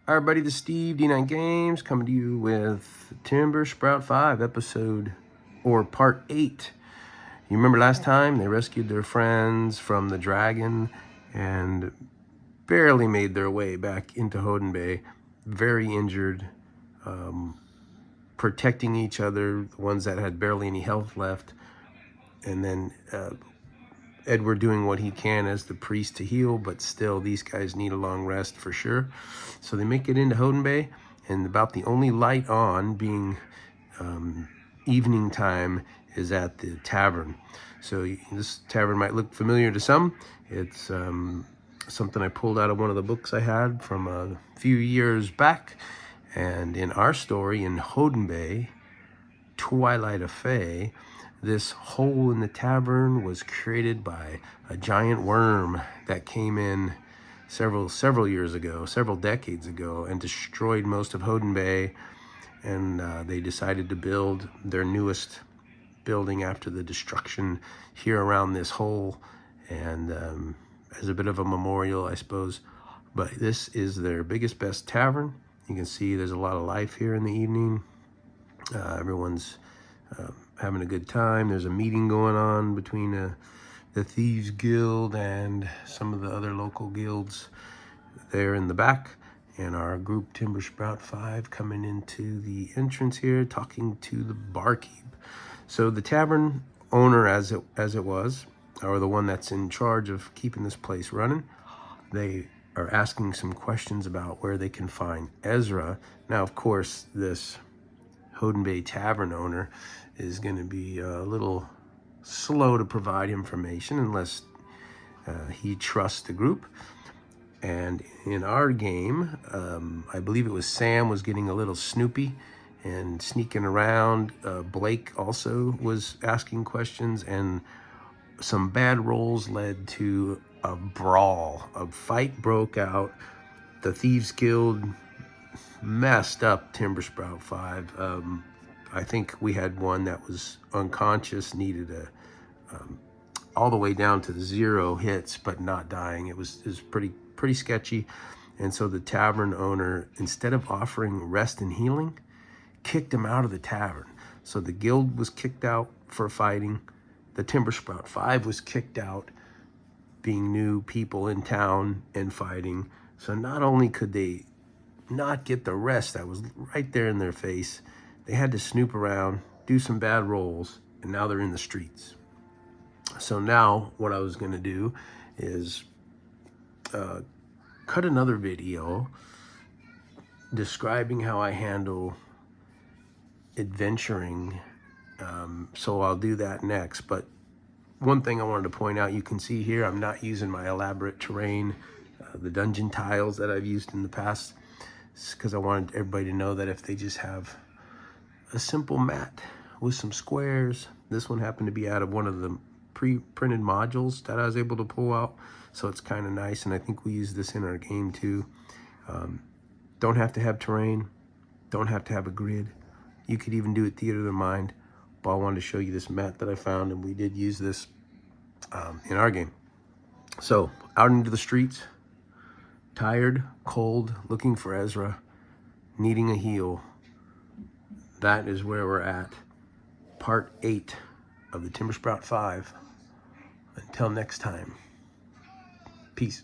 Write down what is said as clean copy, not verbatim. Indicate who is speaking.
Speaker 1: All right, buddy, this is Steve, D9 Games, coming to you with Timber Sprout 5 episode, or part 8. You remember last time they rescued their friends from the dragon and barely made their way back into Hoddenbae, very injured, protecting each other, the ones that had barely any health left, and then Edward doing what he can as the priest to heal, but still these guys need a long rest for sure. So they make it into Hoddenbae, and about the only light on, being evening time, is at the tavern. So this tavern might look familiar to some. It's something I pulled out of one of the books I had from a few years back. And in our story in Hoddenbae, Twilight, this hole in the tavern was created by a giant worm that came in several years ago, several decades ago, and destroyed most of Hoddenbae. And they decided to build their newest building after the destruction here around this hole, and as a bit of a memorial, I suppose. But this is their biggest, best tavern. You can see there's a lot of life here in the evening. Everyone's having a good time. There's a meeting going on between the Thieves Guild and some of the other local guilds there in the back. And our group, Timber Sprout 5, coming into the entrance here, talking to the barkeep. So the tavern owner, as it was, or the one that's in charge of keeping this place running, they are asking some questions about where they can find Ezra. Now, of course, this Hoddenbae tavern owner is going to be a little slow to provide information unless he trusts the group. And in our game, I believe it was Sam was getting a little snoopy and sneaking around. Blake also was asking questions, and some bad rolls led to a brawl. A fight broke out. The Thieves Guild messed up Timber Sprout 5. I think we had one that was unconscious, needed all the way down to 0 hits, but not dying. It was pretty sketchy. And so the tavern owner, instead of offering rest and healing, kicked him out of the tavern. So the guild was kicked out for fighting. The Timber Sprout 5 was kicked out, being new people in town and fighting. So not only could they not get the rest that was right there in their face, they had to snoop around, do some bad rolls, and now they're in the streets. So now what I was going to do is cut another video describing how I handle adventuring. So I'll do that next. But one thing I wanted to point out, you can see here, I'm not using my elaborate terrain, the dungeon tiles that I've used in the past, because I wanted everybody to know that if they just have a simple mat with some squares, this one happened to be out of one of the pre-printed modules that I was able to pull out, so it's kind of nice. And I think we use this in our game too. Don't have to have terrain, don't have to have a grid. You could even do it theater of the mind, but I wanted to show you this mat that I found, and we did use this in our game. So out into the streets, tired, cold, looking for Ezra, needing a heal. That is where we're at. Part 8 of the Timber Sprout 5. Until next time, peace.